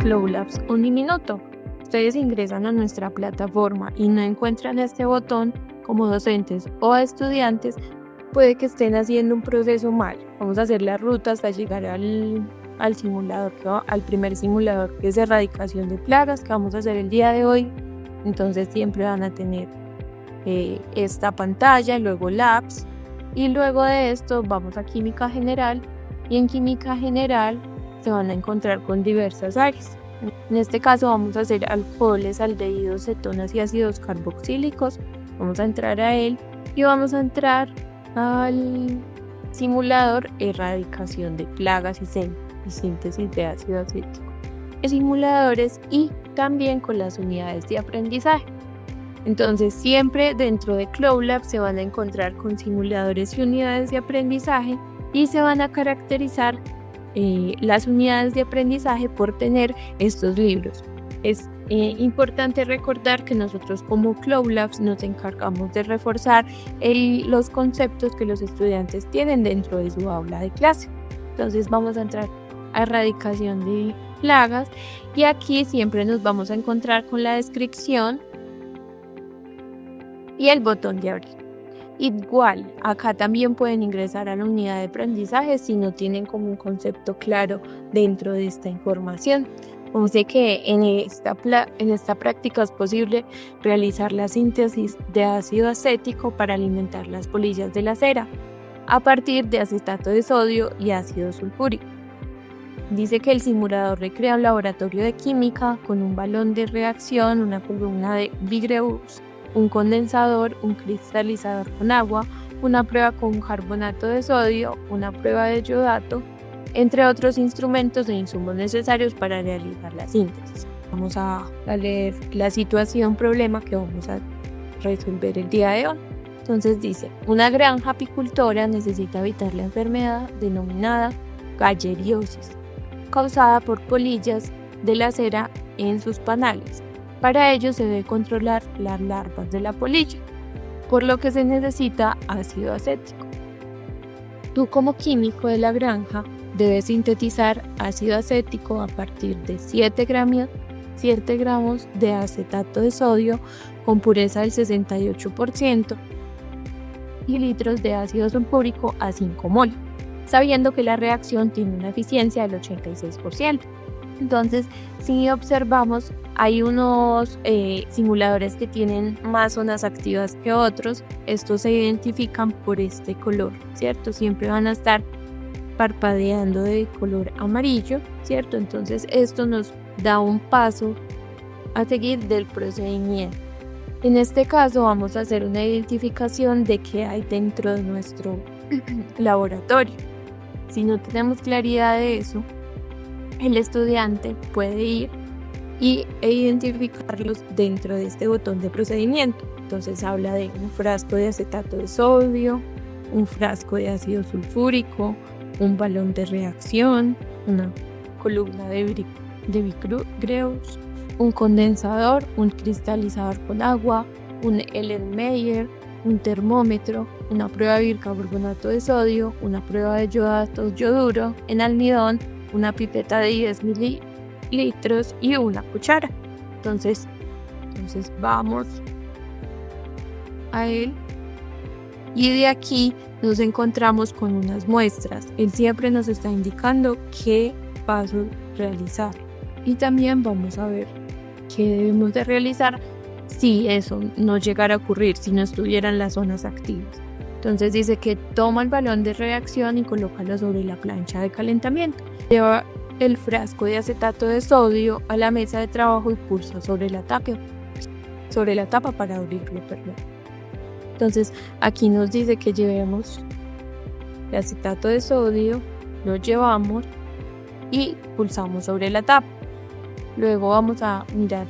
Cloud Labs un diminuto. Ustedes ingresan a nuestra plataforma y no encuentran este botón, como docentes o estudiantes, puede que estén haciendo un proceso mal. Vamos a hacer la ruta hasta llegar al simulador, al primer simulador, que es erradicación de plagas, que vamos a hacer el día de hoy. Entonces siempre van a tener esta pantalla, luego Labs, y luego de esto vamos a Química General, y en Química General se van a encontrar con diversas áreas. En este caso vamos a hacer alcoholes, aldehídos, cetonas y ácidos carboxílicos. Vamos a entrar a él y vamos a entrar al simulador erradicación de plagas y síntesis de ácido acético. Simuladores y también con las unidades de aprendizaje. Entonces siempre dentro de Cloud Lab se van a encontrar con simuladores y unidades de aprendizaje y se van a caracterizar las unidades de aprendizaje por tener estos libros. Es importante recordar que nosotros como Cloud Labs nos encargamos de reforzar los conceptos que los estudiantes tienen dentro de su aula de clase. Entonces vamos a entrar a erradicación de plagas y aquí siempre nos vamos a encontrar con la descripción y el botón de abrir. Igual, acá también pueden ingresar a la unidad de aprendizaje si no tienen como un concepto claro dentro de esta información. Como sé que en esta práctica es posible realizar la síntesis de ácido acético para alimentar las polillas de la cera a partir de acetato de sodio y ácido sulfúrico. Dice que el simulador recrea un laboratorio de química con un balón de reacción, una columna de Vigreus, un condensador, un cristalizador con agua, una prueba con carbonato de sodio, una prueba de yodato, entre otros instrumentos e insumos necesarios para realizar la síntesis. Vamos a leer la situación problema que vamos a resolver el día de hoy. Entonces dice, una granja apicultora necesita evitar la enfermedad denominada galleriosis, causada por polillas de la cera en sus panales. Para ello se debe controlar las larvas de la polilla, por lo que se necesita ácido acético. Tú como químico de la granja debes sintetizar ácido acético a partir de 7 gramos de acetato de sodio con pureza del 68% y litros de ácido sulfúrico a 5 mol, sabiendo que la reacción tiene una eficiencia del 86%. Entonces, si observamos, hay unos simuladores que tienen más zonas activas que otros. Estos se identifican por este color, ¿cierto? Siempre van a estar parpadeando de color amarillo, ¿cierto? Entonces, esto nos da un paso a seguir del procedimiento. En este caso, vamos a hacer una identificación de qué hay dentro de nuestro laboratorio. Si no tenemos claridad de eso, el estudiante puede ir e identificarlos dentro de este botón de procedimiento. Entonces habla de un frasco de acetato de sodio, un frasco de ácido sulfúrico, un balón de reacción, una columna de Vigreus, un condensador, un cristalizador con agua, un Erlenmeyer, un termómetro, una prueba de bicarbonato de sodio, una prueba de yoduro en almidón, una pipeta de 10 mililitros y una cuchara. Entonces vamos a él y de aquí nos encontramos con unas muestras. Él siempre nos está indicando qué pasos realizar y también vamos a ver qué debemos de realizar si eso no llegara a ocurrir, si no estuvieran las zonas activas. Entonces dice que toma el balón de reacción y colócalo sobre la plancha de calentamiento. Lleva el frasco de acetato de sodio a la mesa de trabajo y pulsa sobre la tapa para abrirlo. Entonces aquí nos dice que llevemos el acetato de sodio, lo llevamos y pulsamos sobre la tapa. Luego vamos a mirar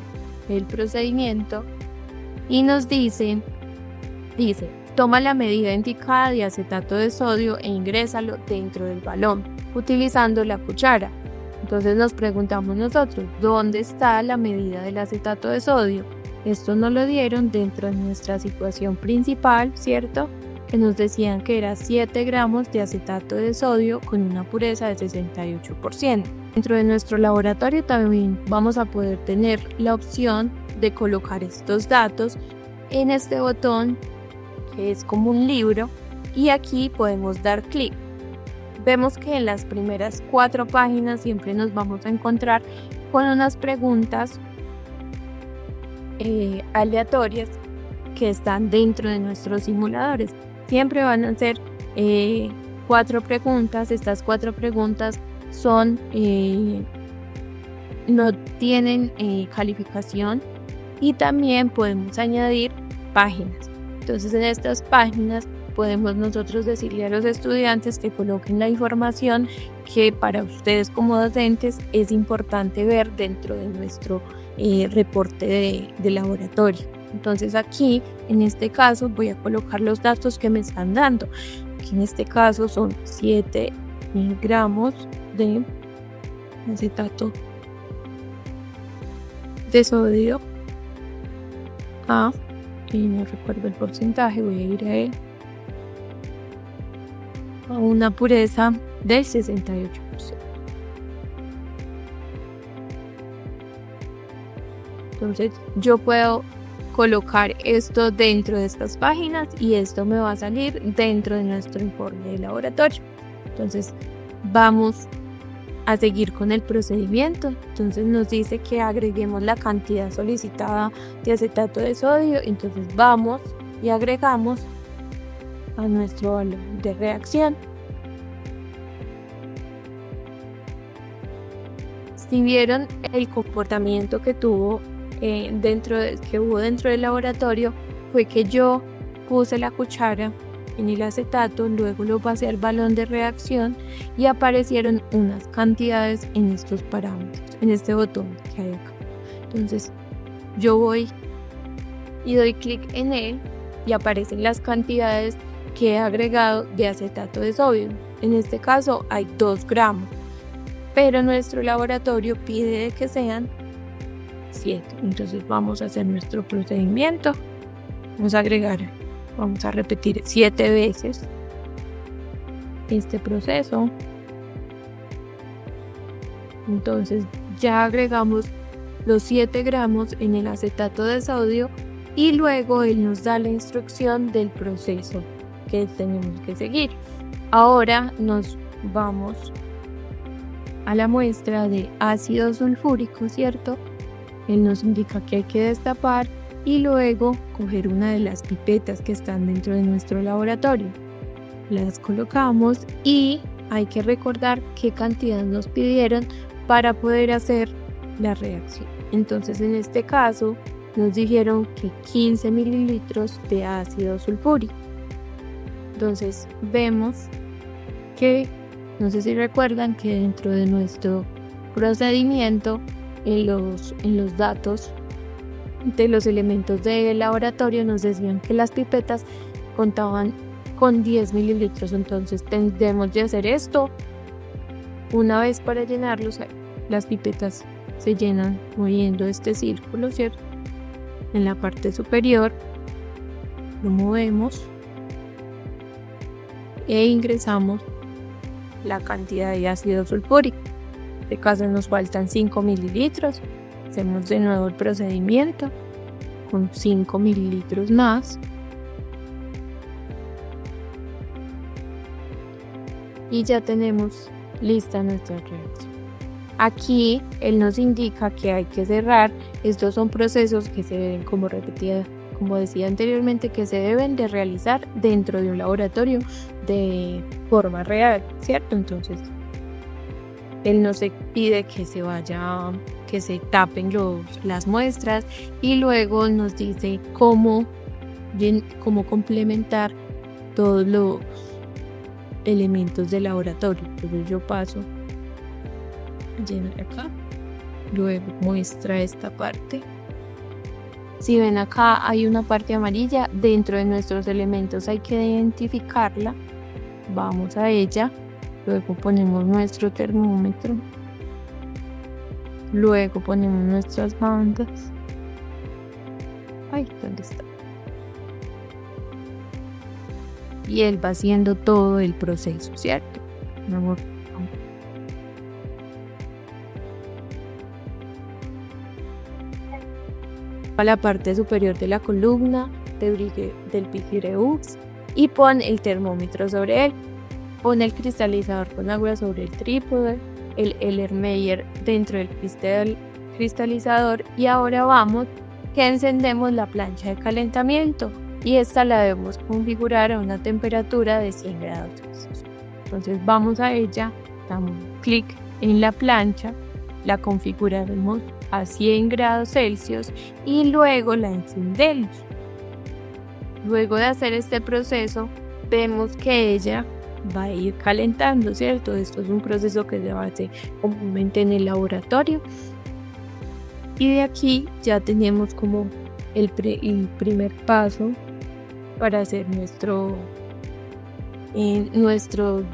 el procedimiento y nos dice, toma la medida indicada de acetato de sodio e ingrésalo dentro del balón utilizando la cuchara. Entonces nos preguntamos nosotros, ¿dónde está la medida del acetato de sodio? Esto nos lo dieron dentro de nuestra situación principal, ¿cierto? Que nos decían que era 7 gramos de acetato de sodio con una pureza de 68%. Dentro de nuestro laboratorio también vamos a poder tener la opción de colocar estos datos en este botón que es como un libro, y aquí podemos dar clic. Vemos que en las primeras 4 páginas siempre nos vamos a encontrar con unas preguntas aleatorias que están dentro de nuestros simuladores. Siempre van a ser 4 preguntas. Estas 4 preguntas son no tienen calificación, y también podemos añadir páginas. Entonces en estas páginas podemos nosotros decirle a los estudiantes que coloquen la información que para ustedes como docentes es importante ver dentro de nuestro reporte de laboratorio. Entonces aquí, en este caso, voy a colocar los datos que me están dando. Aquí en este caso son 7 gramos de acetato de sodio y no recuerdo el porcentaje, voy a ir a él, a una pureza del 68%. Entonces yo puedo colocar esto dentro de estas páginas y esto me va a salir dentro de nuestro informe de laboratorio. Entonces vamos a seguir con el procedimiento. Entonces nos dice que agreguemos la cantidad solicitada de acetato de sodio. Entonces vamos y agregamos a nuestro valor de reacción. Si vieron el comportamiento que hubo dentro del laboratorio, fue que yo puse la cuchara en el acetato, luego lo pasé al balón de reacción y aparecieron unas cantidades en estos parámetros, en este botón que hay acá. Entonces yo voy y doy clic en él y aparecen las cantidades que he agregado de acetato de sodio. En este caso hay 2 gramos, pero nuestro laboratorio pide que sean 7. Entonces vamos a hacer nuestro procedimiento. Vamos a repetir 7 veces este proceso. Entonces ya agregamos los 7 gramos en el acetato de sodio y luego él nos da la instrucción del proceso que tenemos que seguir. Ahora nos vamos a la muestra de ácido sulfúrico, ¿cierto? Él nos indica que hay que destapar y luego coger una de las pipetas que están dentro de nuestro laboratorio. Las colocamos y hay que recordar qué cantidad nos pidieron para poder hacer la reacción. Entonces en este caso nos dijeron que 15 mililitros de ácido sulfúrico. Entonces vemos que, no sé si recuerdan que dentro de nuestro procedimiento, en los datos de los elementos del laboratorio nos decían que las pipetas contaban con 10 mililitros. Entonces tendremos de hacer esto una vez para llenarlos. Las pipetas se llenan moviendo este círculo, ¿cierto? En la parte superior lo movemos e ingresamos la cantidad de ácido sulfúrico. En este caso nos faltan 5 mililitros. Hacemos de nuevo el procedimiento con 5 mililitros más. Y ya tenemos lista nuestra reacción. Aquí él nos indica que hay que cerrar. Estos son procesos que se deben, como decía anteriormente, que se deben de realizar dentro de un laboratorio de forma real, ¿cierto? Entonces él nos pide que se tapen las muestras y luego nos dice cómo complementar todos los elementos del laboratorio. Entonces yo paso a llenar acá, luego muestra esta parte. Si ven acá hay una parte amarilla dentro de nuestros elementos, hay que identificarla. Vamos a ella, luego ponemos nuestro termómetro, luego ponemos nuestras bandas. ¿Dónde está? Y él va haciendo todo el proceso, ¿cierto? a la parte superior de la columna del Pichireux y pon el termómetro sobre él. Pon el cristalizador con agua sobre el trípode, el Erlenmeyer dentro del cristalizador y ahora vamos que encendemos la plancha de calentamiento y esta la debemos configurar a una temperatura de 100 grados Celsius. Entonces vamos a ella, damos clic en la plancha, la configuraremos a 100 grados Celsius y luego la encendemos. Luego de hacer este proceso, vemos que ella va a ir calentando, ¿cierto? Esto es un proceso que se hace comúnmente en el laboratorio. Y de aquí ya tenemos como el primer paso para hacer nuestros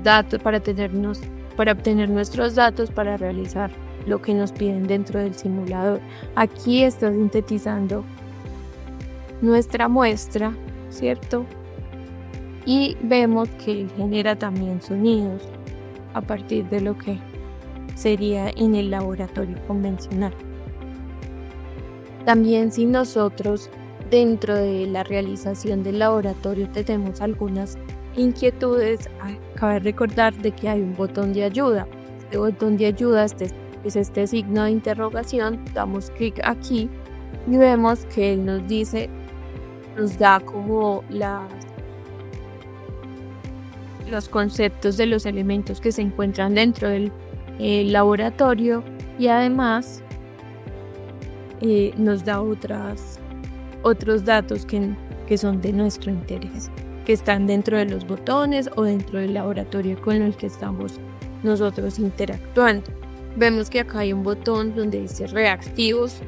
datos, para obtener nuestros datos para realizar lo que nos piden dentro del simulador. Aquí está sintetizando nuestra muestra, ¿cierto? Y vemos que genera también sonidos a partir de lo que sería en el laboratorio convencional. También si nosotros dentro de la realización del laboratorio tenemos algunas inquietudes, cabe recordar de que hay un botón de ayuda. Este botón de ayuda es este signo de interrogación, damos clic aquí y vemos que él nos da como los conceptos de los elementos que se encuentran dentro del laboratorio y además nos da otros datos que son de nuestro interés, que están dentro de los botones o dentro del laboratorio con el que estamos nosotros interactuando. Vemos que acá hay un botón donde dice reactivos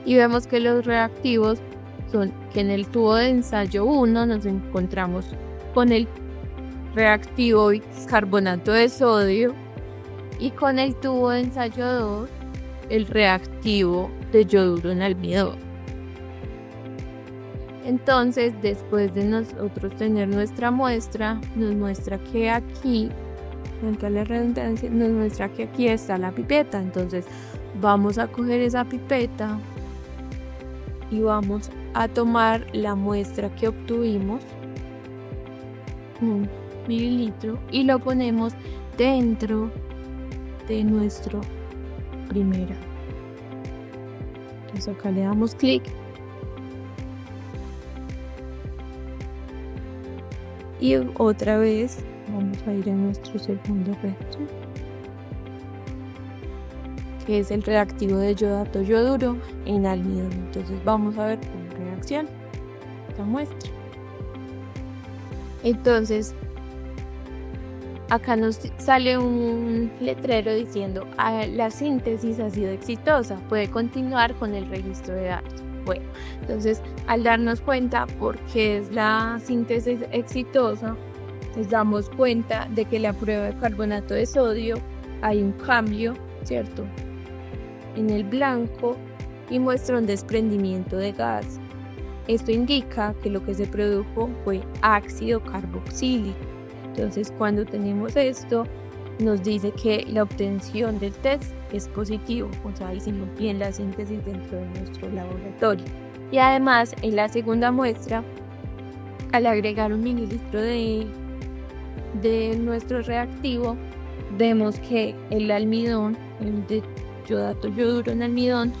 y vemos que los reactivos son que en el tubo de ensayo 1 nos encontramos con el reactivo bicarbonato de sodio y con el tubo de ensayo 2 el reactivo de yoduro en almidón. Entonces, después de nosotros tener nuestra muestra, nos muestra que aquí, dentro de la redundancia, nos muestra que aquí está la pipeta. Entonces, vamos a coger esa pipeta y vamos a tomar la muestra que obtuvimos, 1 mililitro, y lo ponemos dentro de nuestro primera. Entonces acá le damos clic y otra vez vamos a ir a nuestro segundo reactivo, que es el reactivo de yodato yoduro en almidón. Entonces vamos a ver cómo reacciona esta muestra. Entonces acá nos sale un letrero diciendo la síntesis ha sido exitosa, puede continuar con el registro de datos. Bueno, entonces al darnos cuenta por qué es la síntesis exitosa, nos damos cuenta de que la prueba de carbonato de sodio hay un cambio, ¿cierto?, en el blanco y muestra un desprendimiento de gas. Esto indica que lo que se produjo fue ácido carboxílico. Entonces, cuando tenemos esto, nos dice que la obtención del test es positivo, o sea, hicimos bien la síntesis dentro de nuestro laboratorio. Y además, en la segunda muestra, al agregar 1 mililitro de nuestro reactivo, vemos que el almidón, el de yodato yoduro en almidón,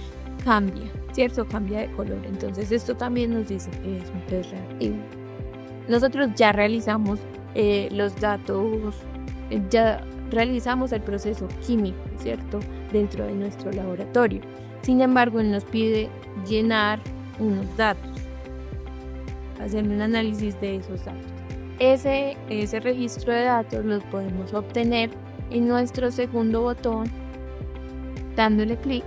cambia, ¿cierto? Cambia de color. Entonces, esto también nos dice que es un test reactivo. Nosotros ya realizamos los datos, ya realizamos el proceso químico, ¿cierto?, dentro de nuestro laboratorio. Sin embargo, él nos pide llenar unos datos, hacer un análisis de esos datos. Ese registro de datos los podemos obtener en nuestro segundo botón, dándole clic,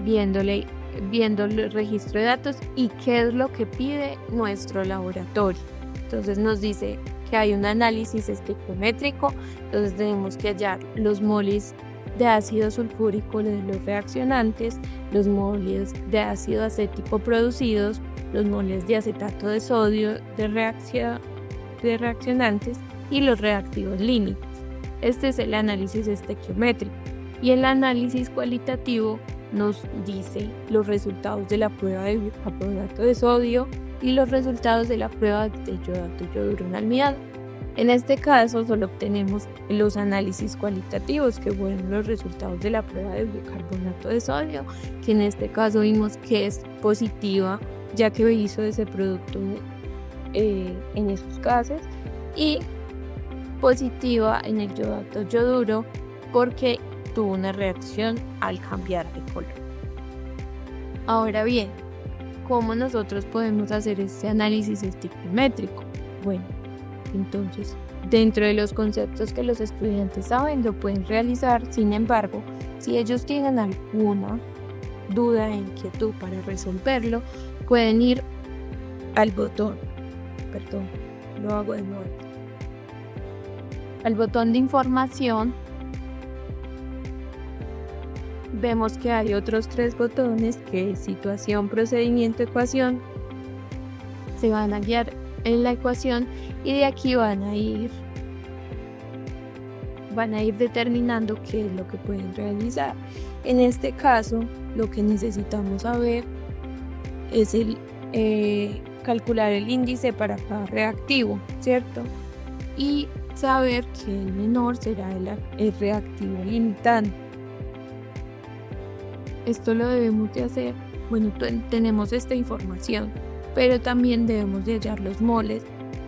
viendo el registro de datos y qué es lo que pide nuestro laboratorio. Entonces nos dice que hay un análisis estequiométrico, entonces tenemos que hallar los moles de ácido sulfúrico de los reaccionantes, los moles de ácido acético producidos, los moles de acetato de sodio de reaccionantes y los reactivos línicos. Este es el análisis estequiométrico. Y el análisis cualitativo nos dice los resultados de la prueba de bicarbonato de sodio y los resultados de la prueba de yodato yoduro en almidón. En este caso solo obtenemos los análisis cualitativos, que fueron los resultados de la prueba de bicarbonato de sodio, que en este caso vimos que es positiva, ya que hizo ese producto en esos gases, y positiva en el yodato yoduro porque tuvo una reacción al cambiar de color. Ahora bien, ¿cómo nosotros podemos hacer este análisis estiquimétrico? Bueno, entonces, dentro de los conceptos que los estudiantes saben, lo pueden realizar. Sin embargo, si ellos tienen alguna duda e inquietud para resolverlo, pueden ir al botón, lo hago de nuevo, al botón de información. Vemos que hay otros 3 botones, que es situación, procedimiento, ecuación. Se van a guiar en la ecuación y de aquí van a ir determinando qué es lo que pueden realizar. En este caso, lo que necesitamos saber es calcular el índice para cada reactivo, ¿cierto? Y saber que el menor será el reactivo limitante. Esto lo debemos de hacer, bueno, tenemos esta información, pero también debemos de hallar los moles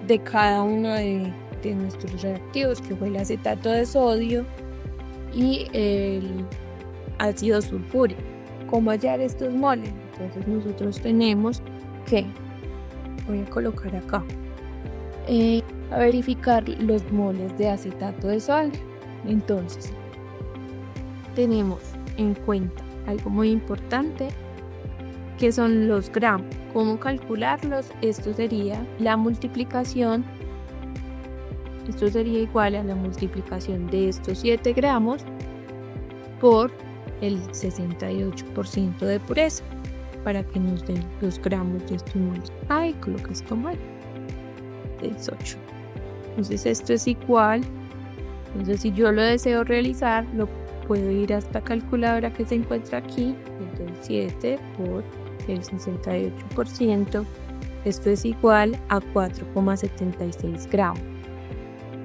de cada uno de nuestros reactivos, que fue el acetato de sodio y el ácido sulfúrico. ¿Cómo hallar estos moles? Entonces nosotros tenemos que, voy a colocar acá, a verificar los moles de acetato de sodio. Entonces, tenemos en cuenta algo muy importante, que son los gramos. ¿Cómo calcularlos? Esto sería la multiplicación, esto sería igual a la multiplicación de estos 7 gramos por el 68% de pureza, para que nos den los gramos de estos moles. Ahí coloca esto mal, 18. Entonces esto es igual, entonces si yo lo deseo realizar, lo puedo ir a esta calculadora que se encuentra aquí, entonces 7 por el 68%, esto es igual a 4,76 gramos.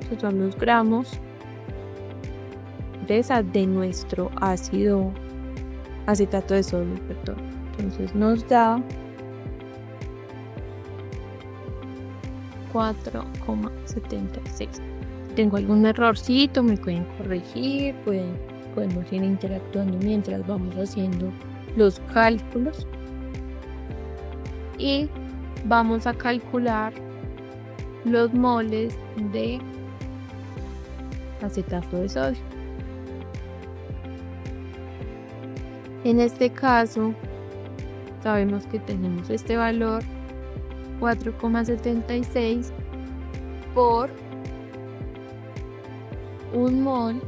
Estos son los gramos de nuestro acetato de sodio, entonces nos da 4,76. Tengo algún errorcito, me pueden corregir, podemos ir interactuando mientras vamos haciendo los cálculos. Y vamos a calcular los moles de acetato de sodio. En este caso, sabemos que tenemos este valor 4,76 por 1 mol,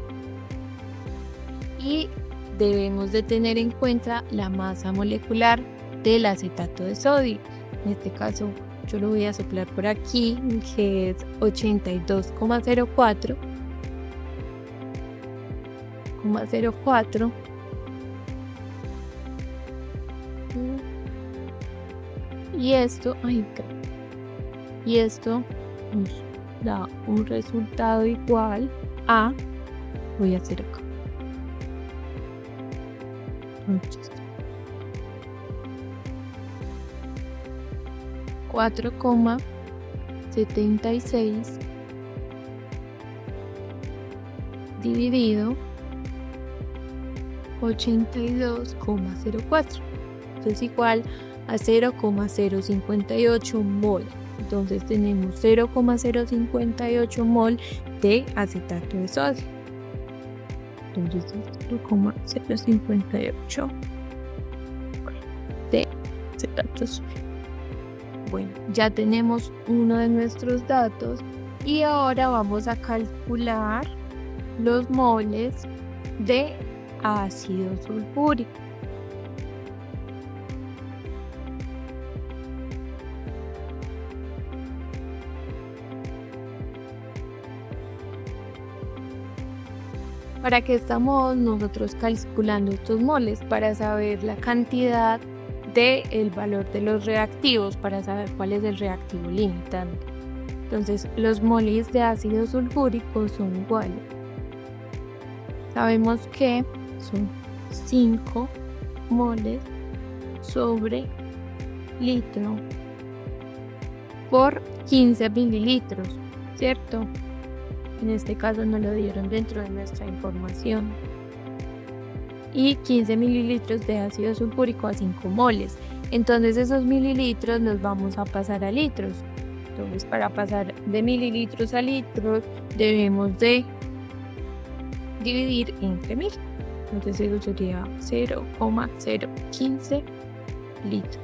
y debemos de tener en cuenta la masa molecular del acetato de sodio. En este caso yo lo voy a soplar por aquí, que es 82,04, y esto nos da un resultado igual a, voy a hacer acá, 4,76 dividido 82,04. Esto es igual a 0,058 mol. Entonces tenemos 0,058 mol de acetato de sodio. Entonces 0,058 de acetato de sodio. Bueno, ya tenemos uno de nuestros datos y ahora vamos a calcular los moles de ácido sulfúrico. ¿Para qué estamos nosotros calculando estos moles? Para saber la cantidad del valor de los reactivos, para saber cuál es el reactivo limitante. Entonces, los moles de ácido sulfúrico son iguales. Sabemos que son 5 moles sobre litro por 15 mililitros, ¿cierto? En este caso nos lo dieron dentro de nuestra información. Y 15 mililitros de ácido sulfúrico a 5 moles. Entonces esos mililitros los vamos a pasar a litros. Entonces para pasar de mililitros a litros debemos de dividir entre 1000. Entonces eso sería 0,015 litros.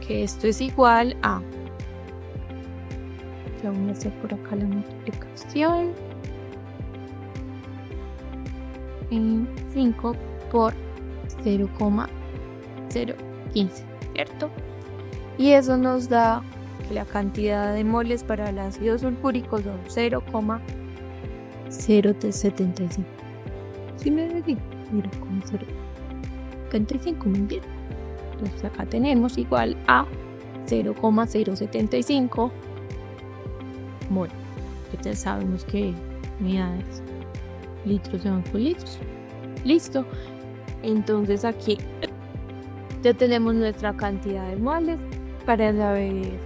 Que esto es igual a, ya voy a hacer por acá la multiplicación, 5 por 0,015, ¿cierto? Y eso nos da que la cantidad de moles para el ácido sulfúrico son 0,075. ¿Sí me digo? 0,075, muy bien. Entonces acá tenemos igual a 0,075 mol. Ya sabemos que unidades litros se van con litros. Listo. Entonces aquí ya tenemos nuestra cantidad de moles para saber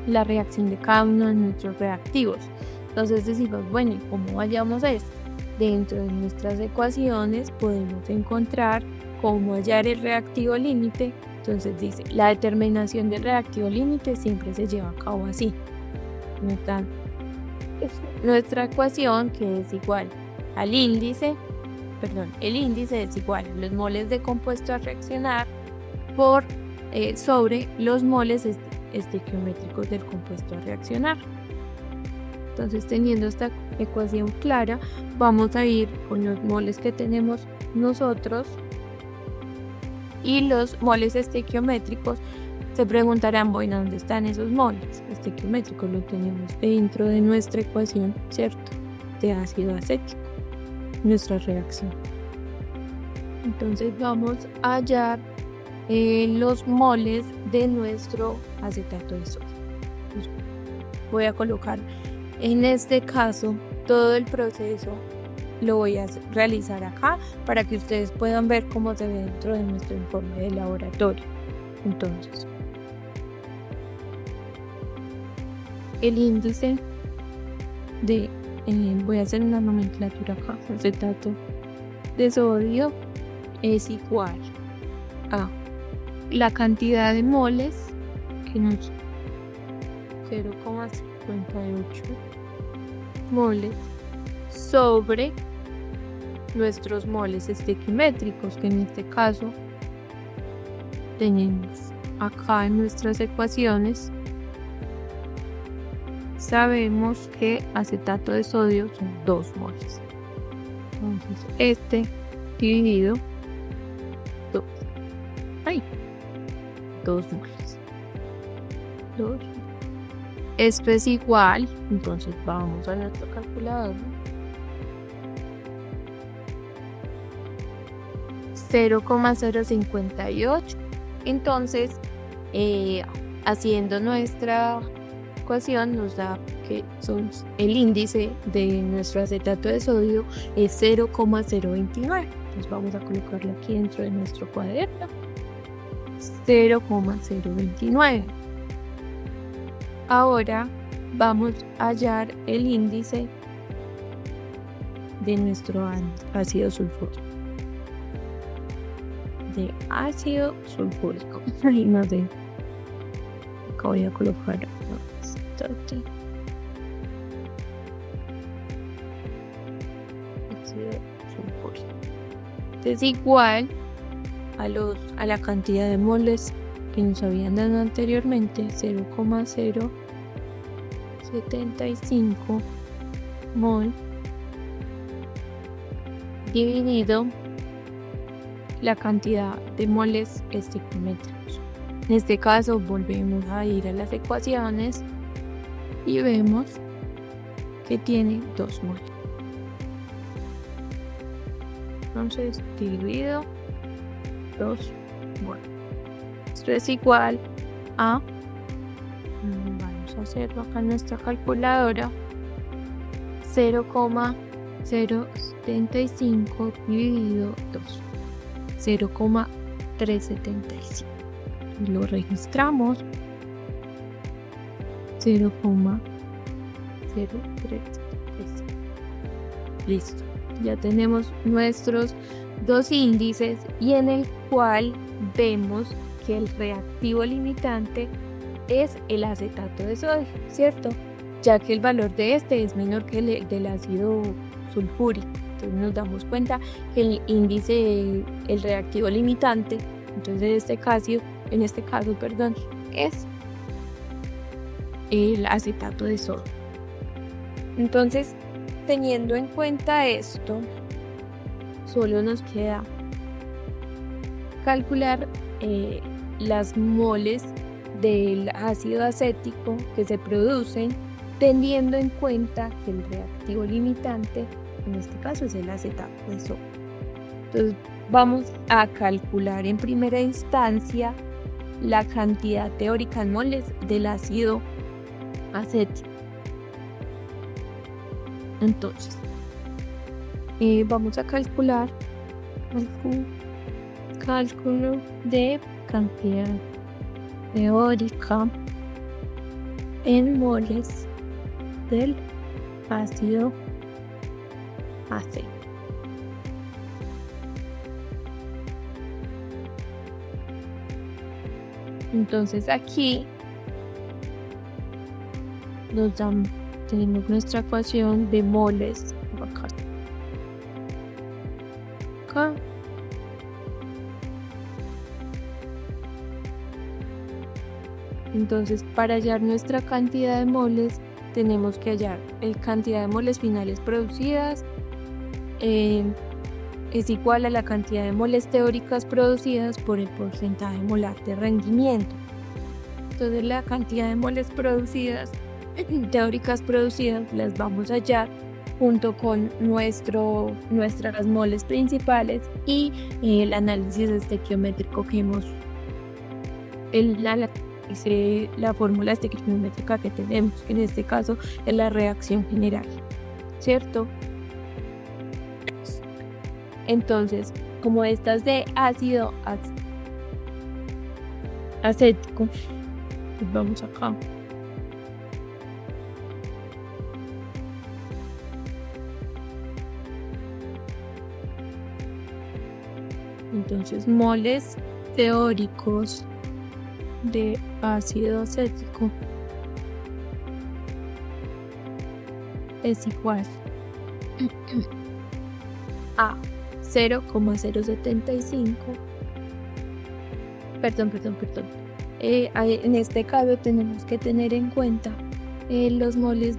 la reacción de cada uno de nuestros reactivos. Entonces decimos, bueno, ¿y cómo hallamos esto? Dentro de nuestras ecuaciones podemos encontrar cómo hallar el reactivo límite. Entonces dice, la determinación del reactivo límite siempre se lleva a cabo así. Nuestra ecuación, que es igual al índice, el índice es igual a los moles de compuesto a reaccionar por sobre los moles estequiométricos del compuesto a reaccionar. Entonces, teniendo esta ecuación clara, vamos a ir con los moles que tenemos nosotros y los moles estequiométricos. Se preguntarán, bueno, ¿dónde están esos moles estequiométricos? Los tenemos dentro de nuestra ecuación, ¿cierto? De ácido acético, nuestra reacción. Entonces vamos a hallar los moles de nuestro acetato de sodio. Pues voy a colocar, en este caso, todo el proceso lo voy a realizar acá para que ustedes puedan ver cómo se ve dentro de nuestro informe de laboratorio. Entonces, el índice de, voy a hacer una nomenclatura acá, acetato de sodio es igual a la cantidad de moles, que nos 0,58 moles sobre nuestros moles estequiométricos, que en este caso tenemos acá en nuestras ecuaciones. Sabemos que acetato de sodio son 2 moles. Entonces este dividido 2. 2 moles. 2. Esto es igual, entonces vamos a nuestro calculador. 0,058. Entonces, haciendo nuestra ecuación nos da que el índice de nuestro acetato de sodio es 0,029. Entonces vamos a colocarlo aquí dentro de nuestro cuaderno. 0,029. Ahora vamos a hallar el índice de nuestro ácido sulfúrico. De ácido sulfúrico. No sé. Acá voy a colocar ácido sulfúrico. Es igual a la cantidad de moles que nos habían dado anteriormente, 0,075 mol dividido la cantidad de moles estequiométricos. En este caso volvemos a ir a las ecuaciones y vemos que tiene 2 moles. Entonces, dividido 2 moles. Esto es igual a, vamos a hacerlo acá en nuestra calculadora, 0,075 dividido 2, 0,375. Y lo registramos, 0,0375. Listo. Ya tenemos nuestros dos índices y en el cual vemos que el reactivo limitante es el acetato de sodio, ¿cierto? Ya que el valor de este es menor que el del ácido sulfúrico. Entonces nos damos cuenta que el índice, el reactivo limitante, entonces en este caso, es el acetato de sodio. Entonces, teniendo en cuenta esto, solo nos queda calcular las moles del ácido acético que se producen, teniendo en cuenta que el reactivo limitante, en este caso, es el acetato de sodio. Entonces, vamos a calcular en primera instancia la cantidad teórica en moles del ácido acético. Entonces, vamos a calcular el cálculo de cantidad teórica en moles del ácido acético. Entonces aquí tenemos nuestra ecuación de moles acá. Entonces, para hallar nuestra cantidad de moles, tenemos que hallar la cantidad de moles finales producidas es igual a la cantidad de moles teóricas producidas por el porcentaje molar de rendimiento. Entonces, la cantidad de moles teóricas producidas las vamos a hallar junto con nuestras moles principales y el análisis estequiométrico que hemos la fórmula estequiométrica que tenemos, que en este caso es la reacción general, ¿cierto? Entonces, como estas de ácido acético, pues vamos acá. Entonces, moles teóricos de ácido acético es igual a 0,075. Perdón. En este caso tenemos que tener en cuenta los moles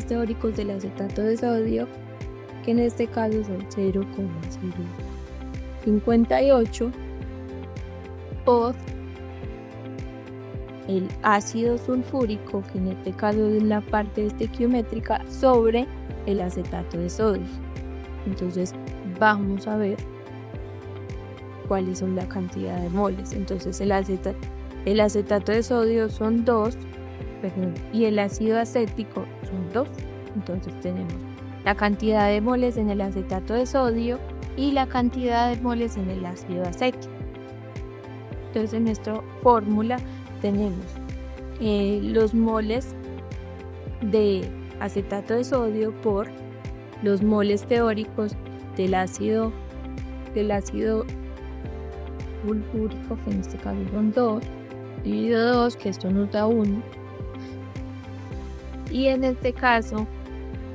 teóricos del acetato de sodio, que en este caso son 0,058 por el ácido sulfúrico, que en este caso es la parte estequiométrica, sobre el acetato de sodio. Entonces vamos a ver cuáles son la cantidad de moles. Entonces el acetato de sodio son 2, y el ácido acético son 2. Entonces tenemos la cantidad de moles en el acetato de sodio y la cantidad de moles en el ácido acético. Entonces en nuestra fórmula tenemos los moles de acetato de sodio por los moles teóricos del ácido sulfúrico, que en este caso son 2, dividido 2, que esto nos da 1. Y en este caso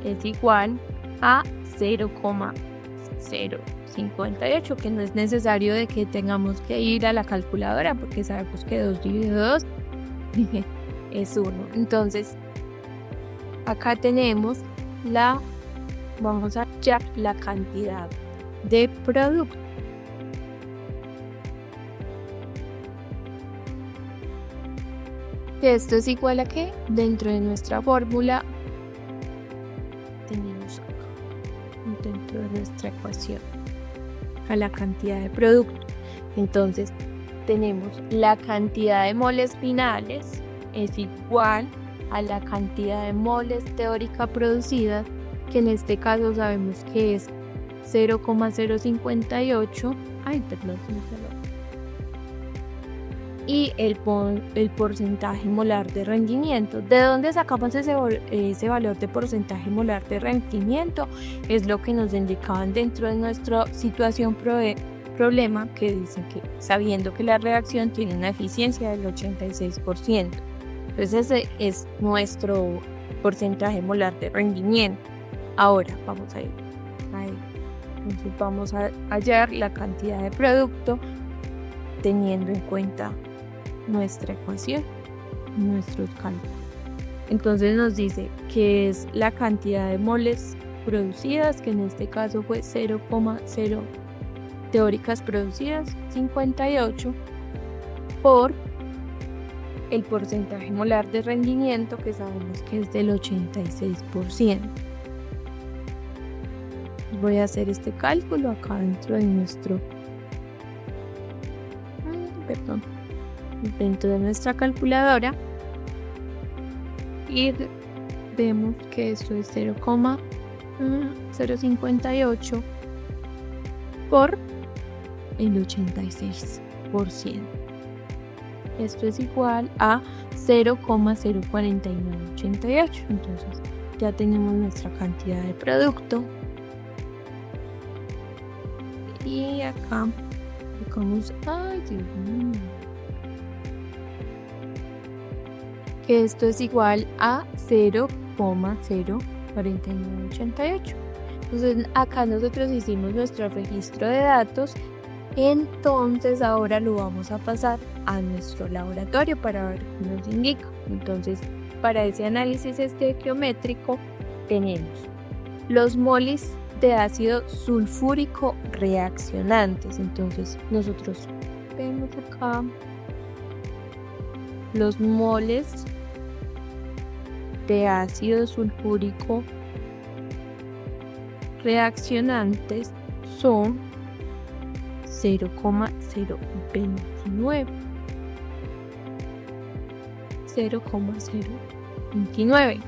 es igual a 0,058, que no es necesario de que tengamos que ir a la calculadora, porque sabemos que 2 dividido 2 es 1. Entonces acá tenemos vamos a hallar la cantidad de producto. Que esto es igual a que dentro de nuestra fórmula tenemos acá, dentro de nuestra ecuación, a la cantidad de producto. Entonces tenemos la cantidad de moles finales es igual a la cantidad de moles teórica producida, que en este caso sabemos que es 0,058. Y el porcentaje molar de rendimiento. ¿De dónde sacamos ese valor de porcentaje molar de rendimiento? Es lo que nos indicaban dentro de nuestra situación problema, que dicen que sabiendo que la reacción tiene una eficiencia del 86%. Entonces ese es nuestro porcentaje molar de rendimiento. Ahora vamos a ir ahí. Entonces vamos a hallar la cantidad de producto teniendo en cuenta nuestra ecuación, nuestros cálculos. Entonces nos dice que es la cantidad de moles producidas, que en este caso fue 0,0 teóricas producidas, 58, por el porcentaje molar de rendimiento, que sabemos que es del 86%. Voy a hacer este cálculo acá dentro de dentro de nuestra calculadora, y vemos que esto es 0,058 por el 86%. Esto es igual a 0,04988. Entonces ya tenemos nuestra cantidad de producto. Y acá buscamos, que esto es igual a 0,04988. Entonces acá nosotros hicimos nuestro registro de datos. Entonces ahora lo vamos a pasar a nuestro laboratorio para ver qué nos indica. Entonces, para ese análisis estequiométrico tenemos los moles de ácido sulfúrico reaccionantes. Entonces nosotros vemos acá los moles de ácido sulfúrico reaccionantes son 0,029. 0,029.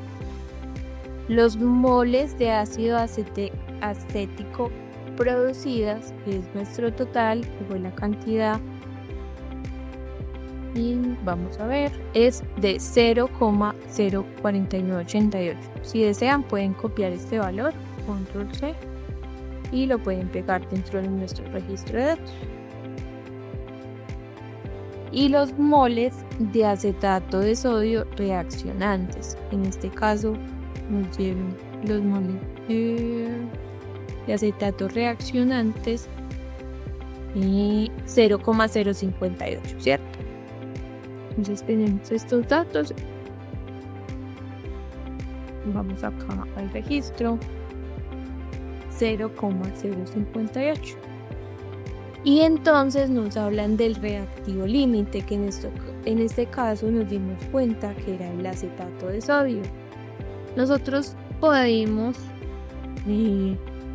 Los moles de ácido acético producidas, que es nuestro total, que fue la cantidad, y vamos a ver, es de 0,04988. Si desean pueden copiar este valor, control C, y lo pueden pegar dentro de nuestro registro de datos. Y los moles de acetato de sodio reaccionantes, en este caso nos dieron los moles de acetato reaccionantes, 0,058, ¿cierto? Entonces tenemos estos datos. Vamos acá al registro, 0,058. Y entonces nos hablan del reactivo límite, que en este caso nos dimos cuenta que era el acetato de sodio. Nosotros podemos,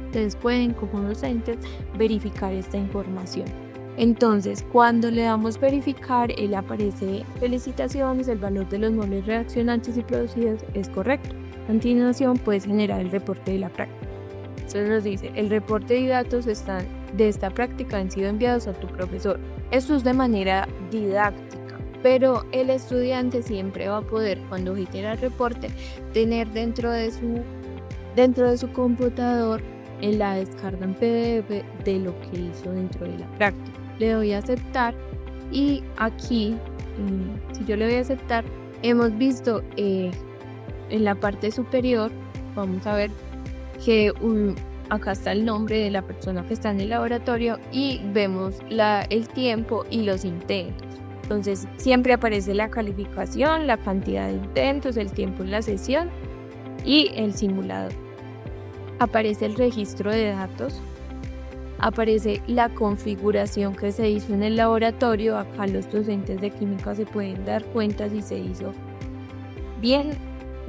ustedes pueden como docentes verificar esta información. Entonces cuando le damos verificar, él aparece felicitaciones, el valor de los moles reaccionantes y producidos es correcto. A continuación puedes generar el reporte de la práctica. Entonces nos dice, el reporte y datos de esta práctica han sido enviados a tu profesor. Esto es de manera didáctica, pero el estudiante siempre va a poder, cuando genera el reporte, tener dentro de su computador en la descarga en PDF de lo que hizo dentro de la práctica. Le doy a aceptar, y aquí, si yo le doy a aceptar, hemos visto en la parte superior, vamos a ver que acá está el nombre de la persona que está en el laboratorio, y vemos el tiempo y los intentos. Entonces siempre aparece la calificación, la cantidad de intentos, el tiempo en la sesión y el simulador. Aparece el registro de datos aparece la configuración que se hizo en el laboratorio. Acá los docentes de química se pueden dar cuenta si se hizo bien.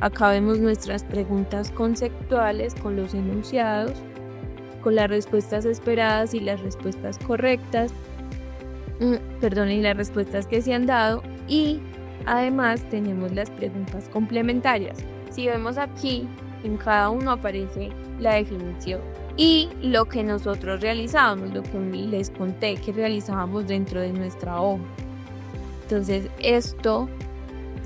Acá vemos nuestras preguntas conceptuales con los enunciados, con las respuestas esperadas y las respuestas correctas, y las respuestas que se han dado, y además tenemos las preguntas complementarias. Si vemos aquí, en cada uno aparece la definición y lo que nosotros realizábamos, lo que les conté que realizábamos dentro de nuestra hoja. Entonces esto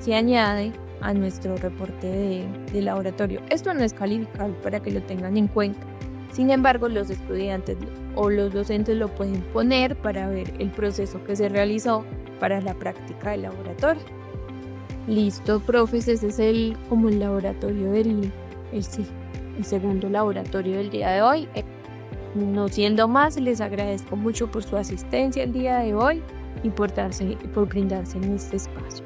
se añade a nuestro reporte de laboratorio. Esto no es calificable, para que lo tengan en cuenta. Sin embargo, los estudiantes o los docentes lo pueden poner para ver el proceso que se realizó para la práctica del laboratorio. Listo, profes, ese es el laboratorio el segundo laboratorio del día de hoy. No siendo más, les agradezco mucho por su asistencia el día de hoy y por brindarse en este espacio.